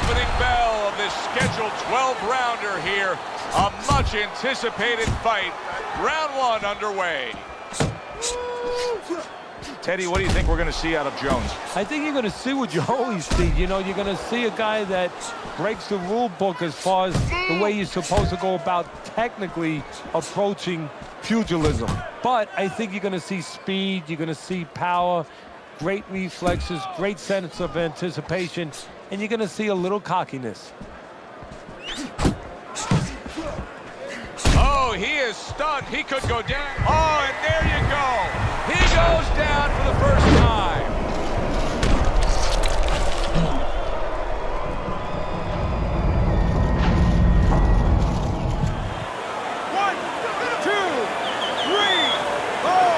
opening bell of this scheduled 12-rounder here. A much-anticipated fight. Round one underway. Teddy, what do you think we're going to see out of Jones? I think you're going to see what you always see. You know, you're going to see a guy that breaks the rule book as far as the way you're supposed to go about technically approaching pugilism. But I think you're going to see speed, you're going to see power, great reflexes, great sense of anticipation, and you're going to see a little cockiness. Oh, he is stunned. He could go down. Oh, and there you go. He goes down for the first time. One, two, three, four,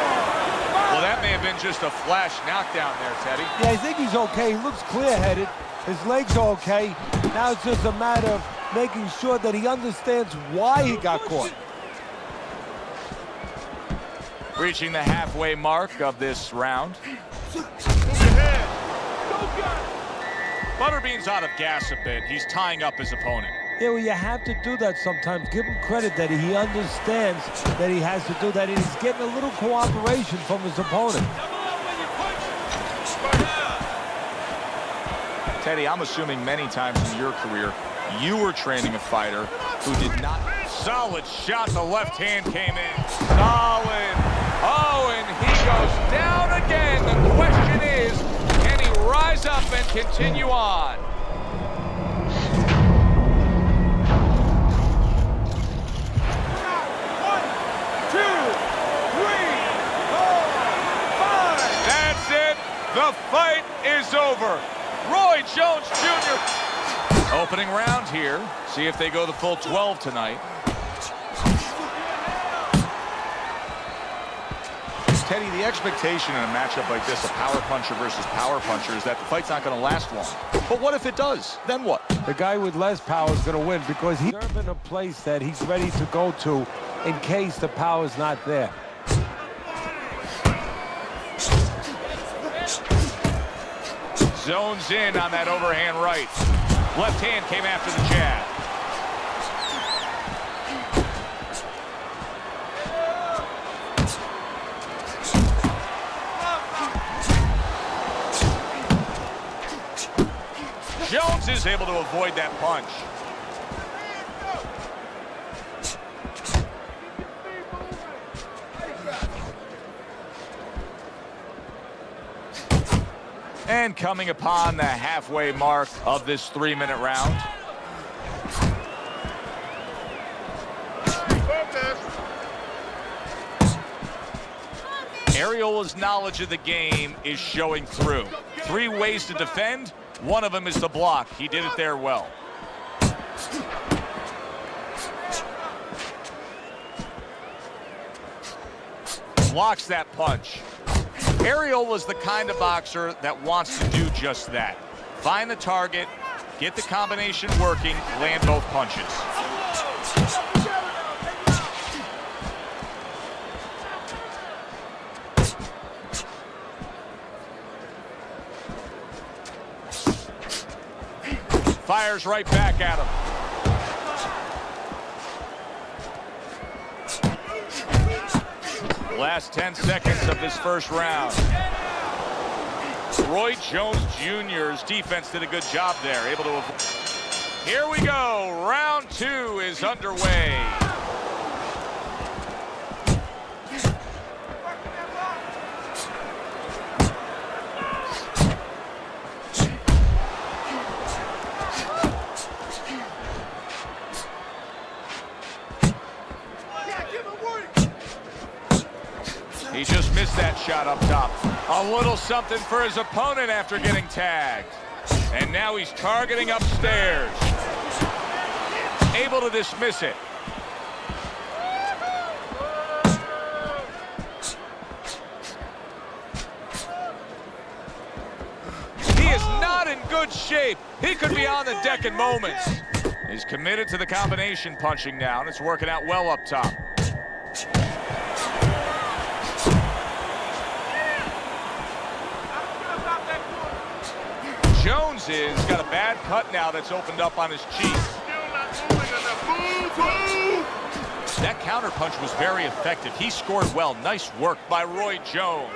five. Well, that may have been just a flash knockdown there, Teddy. Yeah, I think he's okay. He looks clear-headed. His legs are okay. Now it's just a matter of making sure that he understands why he got caught. Reaching the halfway mark of this round. Butterbean's out of gas a bit. He's tying up his opponent. Yeah, well, you have to do that sometimes. Give him credit that he understands that he has to do that, and he's getting a little cooperation from his opponent. Teddy, I'm assuming many times in your career, you were training a fighter who did not. Solid shot. The left hand came in. Solid. Oh, and he goes down again. The question is, can he rise up and continue on? One, two, three, four, five. That's it. The fight is over. Roy Jones Jr. Opening round here. See if they go the full 12 tonight. Teddy, the expectation in a matchup like this, a power puncher versus power puncher, is that the fight's not going to last long. But what if it does? Then what? The guy with less power is going to win because he's in a place that he's ready to go to in case the power's not there. Zones in on that overhand right. Left hand came after the jab. Jones is able to avoid that punch. And coming upon the halfway mark of this 3-minute round. Ariola's knowledge of the game is showing through. 3 ways to defend. One of them is to block. He did it there well. Blocks that punch. Ariola's the kind of boxer that wants to do just that. Find the target, get the combination working, land both punches. Fires right back at him. Last 10 seconds of this first round. Roy Jones Jr.'s defense did a good job there, able to avoid. Here we go. Round 2 is underway. He just missed that shot up top. A little something for his opponent after getting tagged. And now he's targeting upstairs. Able to dismiss it. He is not in good shape. He could be on the deck in moments. He's committed to the combination punching now, and it's working out well up top. Jones is got a bad cut now that's opened up on his cheek. That counterpunch was very effective. He scored well. Nice work by Roy Jones.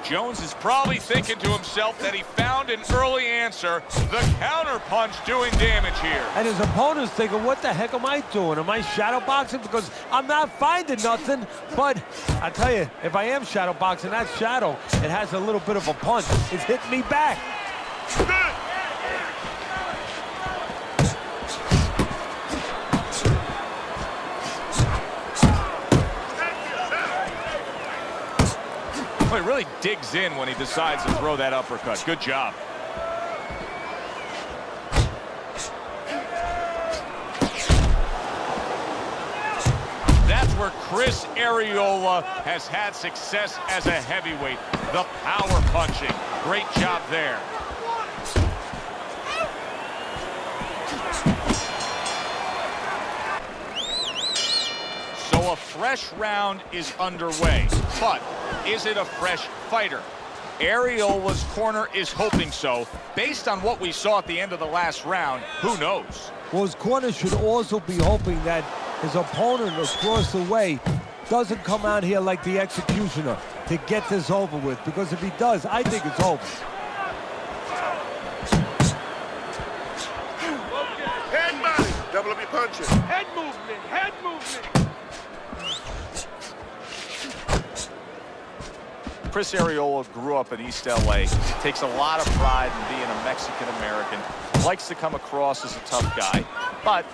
Jones is probably thinking to himself that he found an early answer. The counterpunch doing damage here. And his opponent's thinking, what the heck am I doing? Am I shadow boxing? Because I'm not finding nothing. But I tell you, if I am shadow boxing, that shadow, it has a little bit of a punch. It's hitting me back. Well, he really digs in when he decides to throw that uppercut. Good job. That's where Chris Arreola has had success as a heavyweight. The power punching. Great job there. So a fresh round is underway, but is it a fresh fighter? Arreola's corner is hoping so. Based on what we saw at the end of the last round, who knows? Well, his corner should also be hoping that his opponent across the way doesn't come out here like the executioner to get this over with, because if he does, I think it's over. Head body. Double up your punches. Head movement. Head movement. Chris Arreola grew up in East LA, takes a lot of pride in being a Mexican-American, likes to come across as a tough guy, but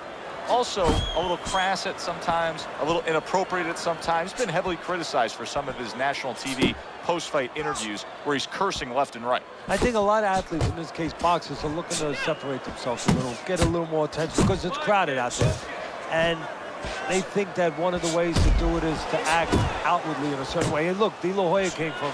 also a little crass at sometimes, a little inappropriate at sometimes. He's been heavily criticized for some of his national TV post-fight interviews where he's cursing left and right. I think a lot of athletes, in this case boxers, are looking to separate themselves a little, get a little more attention because it's crowded out there. And they think that one of the ways to do it is to act outwardly in a certain way. And look, De La Hoya came from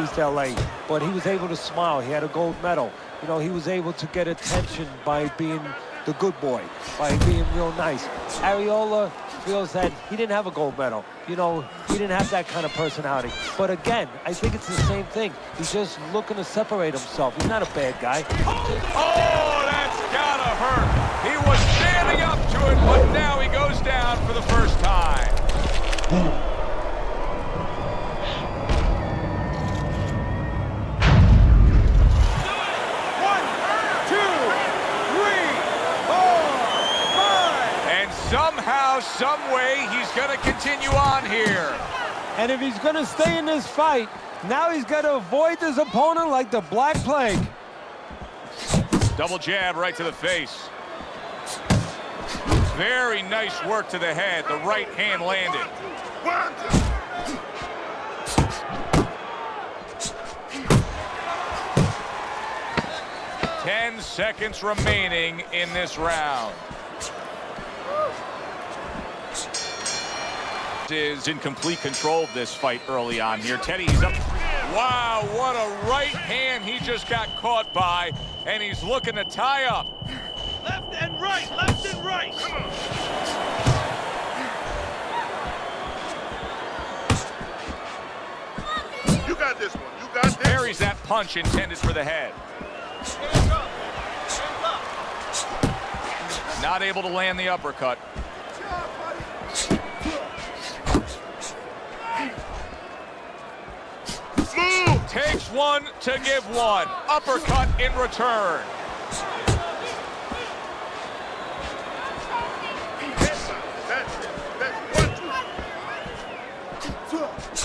East LA, but he was able to smile. He had a gold medal. You know, he was able to get attention by being the good boy, by being real nice. Arreola feels that he didn't have a gold medal. You know, he didn't have that kind of personality. But again, I think it's the same thing. He's just looking to separate himself. He's not a bad guy. Oh, that's gotta hurt. He was standing up to it, but now he goes down for the first time. Somehow, some way, he's going to continue on here. And if he's going to stay in this fight, now he's got to avoid his opponent like the Black Plague. Double jab right to the face. Very nice work to the head. The right hand landed. 10 seconds remaining in this round. Is in complete control of this fight early on here. Teddy's up. Wow, what a right hand he just got caught by, and he's looking to tie up. Left and right, left and right. Come on. You got this one. You got this. Parries that punch intended for the head. Hands up. Hands up. Not able to land the uppercut. Takes one to give one. Uppercut in return.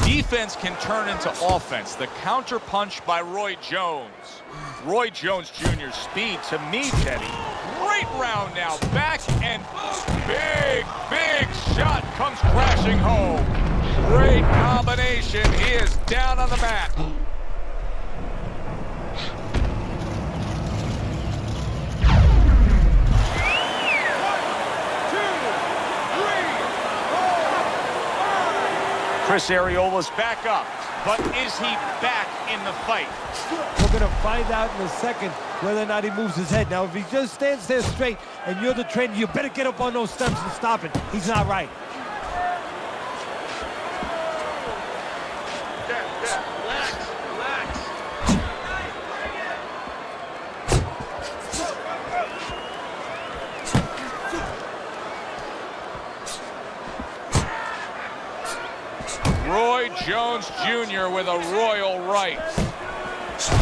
Defense can turn into offense. The counter punch by Roy Jones. Roy Jones Jr.'s speed to me, Teddy. Great round now. Back and big shot comes crashing home. Great combination. He is down on the mat. Chris Arreola's back up, but is he back in the fight? We're going to find out in a second whether or not he moves his head. Now, if he just stands there straight and you're the trainer, you better get up on those steps and stop it. He's not right. Relax, relax. Jones Jr. with a royal right.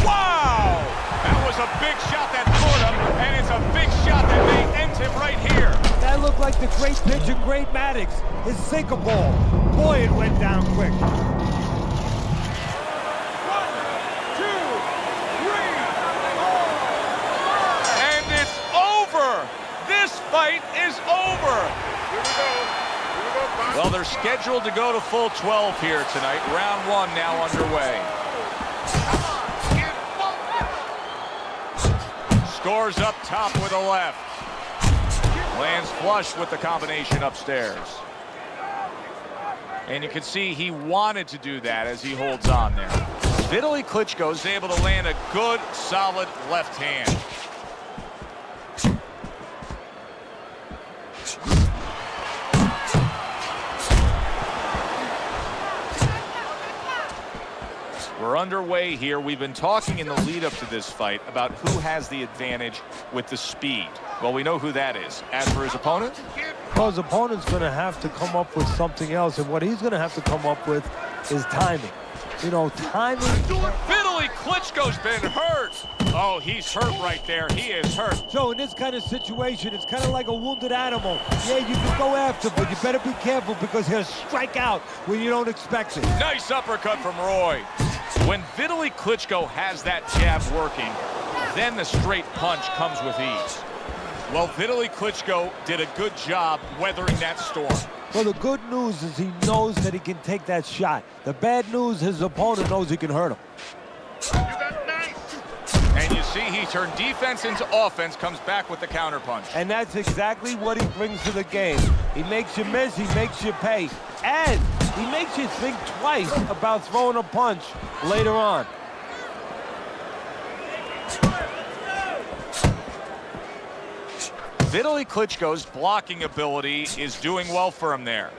Wow! That was a big shot that caught him, and it's a big shot that may end him right here. That looked like the great pitcher, Great Maddox, his sinker ball. Boy, it went down quick. 1, 2, 3, 4. And it's over. This fight is over. Here we go. Well, they're scheduled to go to full 12 here tonight. Round 1 now underway. Scores up top with a left. Lands flush with the combination upstairs. And you can see he wanted to do that as he holds on there. Vitaly Klitschko is able to land a good, solid left hand. We're underway here. We've been talking in the lead up to this fight about who has the advantage with the speed. Well, we know who that is. As for his opponent? Well, his opponent's going to have to come up with something else, and what he's going to have to come up with is timing. You know, timing. Vitaly Klitschko's been hurt. Oh, he's hurt right there. He is hurt. So in this kind of situation, it's kind of like a wounded animal. Yeah, you can go after, but you better be careful because he'll strike out when you don't expect it. Nice uppercut from Roy. When Vitaly Klitschko has that jab working, then the straight punch comes with ease. Well, Vitaly Klitschko did a good job weathering that storm. Well, the good news is he knows that he can take that shot. The bad news, his opponent knows he can hurt him. You got nice. And you see he turned defense into offense, comes back with the counterpunch. And that's exactly what he brings to the game. He makes you miss, he makes you pay. And he makes you think twice about throwing a punch later on. Vitaly Klitschko's blocking ability is doing well for him there.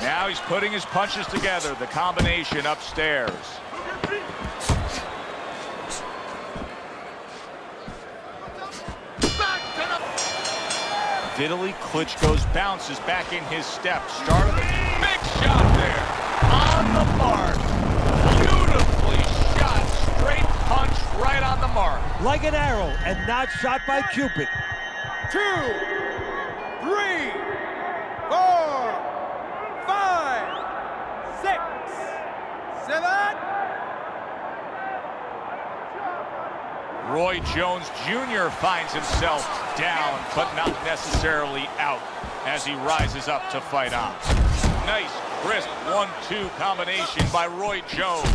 Now he's putting his punches together, the combination upstairs. Vitaly Klitschko's bounces back in his step. Started a big shot there. On the mark. Beautifully shot. Straight punch right on the mark. Like an arrow and not shot by Cupid. 2, 3, 4, 5, 6, 7. Roy Jones Jr. finds himself down, but not necessarily out as he rises up to fight on. Nice, crisp 1-2 combination by Roy Jones.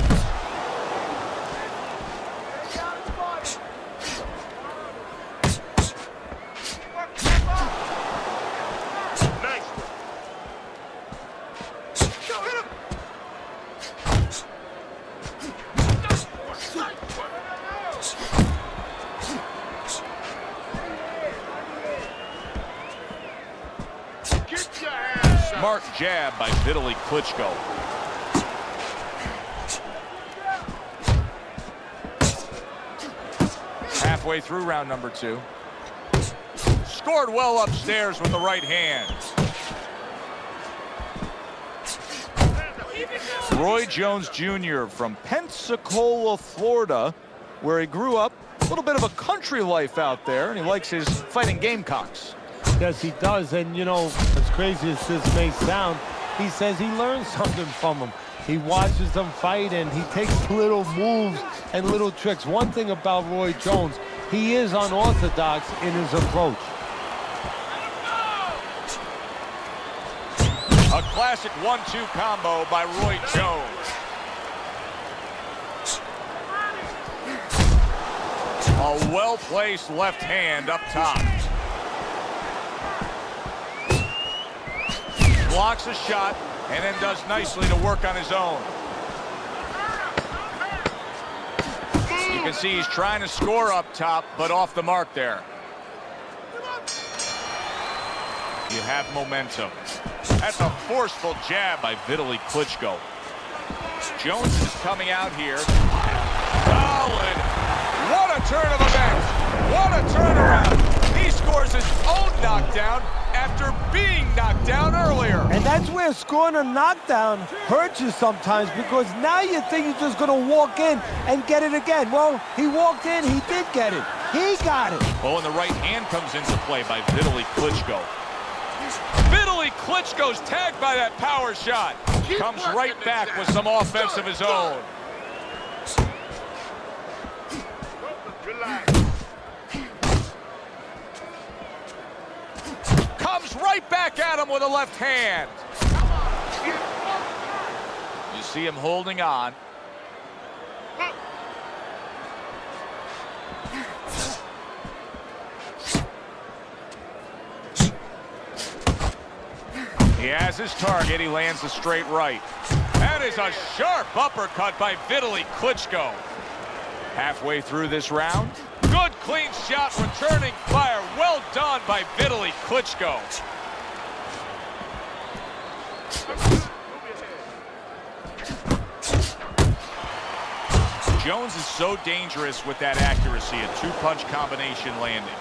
Smart jab by Vitaly Klitschko. Halfway through round number 2. Scored well upstairs with the right hand. Roy Jones Jr. from Pensacola, Florida, where he grew up. A little bit of a country life out there, and he likes his fighting Gamecocks. Yes, he does. And, you know, as crazy as this may sound, he says he learned something from him. He watches them fight, and he takes little moves and little tricks. One thing about Roy Jones, he is unorthodox in his approach. A classic 1-2 combo by Roy Jones. A well-placed left hand up top. Blocks a shot and then does nicely to work on his own. You can see he's trying to score up top, but off the mark there. You have momentum. That's a forceful jab by Vitaly Klitschko. Jones is coming out here. Solid. What a turn of events. What a turnaround. He scored. scores his own knockdown after being knocked down earlier. And that's where scoring a knockdown hurts you sometimes, because now you think you're just going to walk in and get it again. Well, he walked in, he did get it. He got it. Oh, and the right hand comes into play by Vitaly Klitschko. Vitaly Klitschko's tagged by that power shot. Comes right back with some offense of his own. Relax. Comes right back at him with a left hand. You see him holding on. He has his target. He lands a straight right. That is a sharp uppercut by Vitaly Klitschko. Halfway through this round. Good clean shot, returning fire. Well done by Vitaly Klitschko. Jones is so dangerous with that accuracy. A two-punch combination landing.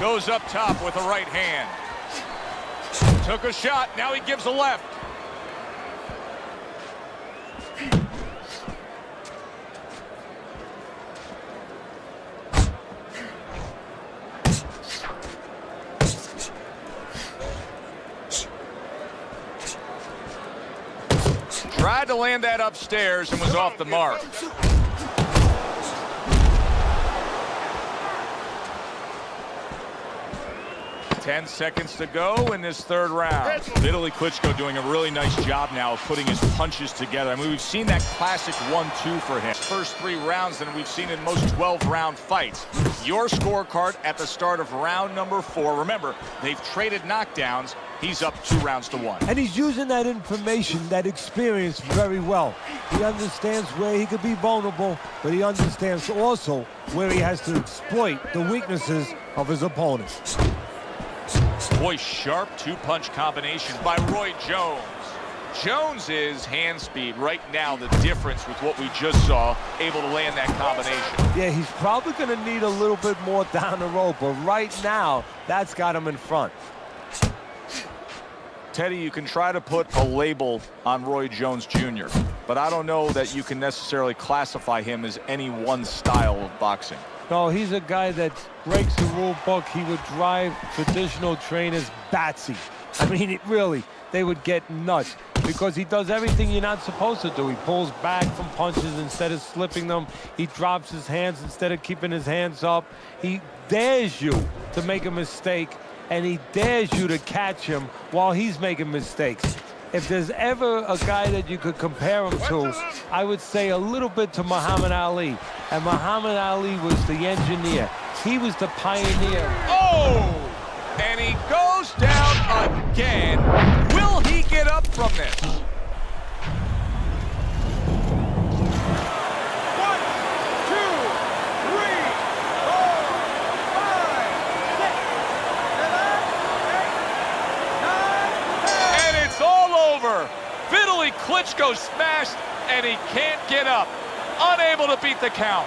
Goes up top with a right hand. Took a shot, now he gives a left. Tried to land that upstairs and was off the mark. 10 seconds to go in this third round. Vitaly Klitschko doing a really nice job now of putting his punches together. I mean, we've seen that classic 1-2 for him. First 3 rounds than we've seen in most 12-round fights. Your scorecard at the start of round number 4. Remember, they've traded knockdowns. He's up 2 rounds to 1. And he's using that information, that experience very well. He understands where he could be vulnerable, but he understands also where he has to exploit the weaknesses of his opponent. Boy, sharp two-punch combination by Roy Jones. Jones's hand speed right now, the difference with what we just saw, able to land that combination. Yeah, he's probably going to need a little bit more down the road, but right now, that's got him in front. Teddy, you can try to put a label on Roy Jones Jr., but I don't know that you can necessarily classify him as any one style of boxing. No, he's a guy that breaks the rule book. He would drive traditional trainers batsy. I mean, they would get nuts because he does everything you're not supposed to do. He pulls back from punches instead of slipping them. He drops his hands instead of keeping his hands up. He dares you to make a mistake, and he dares you to catch him while he's making mistakes. If there's ever a guy that you could compare him to, I would say a little bit to Muhammad Ali. And Muhammad Ali was the engineer. He was the pioneer. Oh! And he goes down again. Will he get up from this? 1, 2, 3, 4, 5, 6, 7, 8, 9, 10. And it's all over. Vitaly Klitschko smashed, and he can't get up. Unable to beat the count.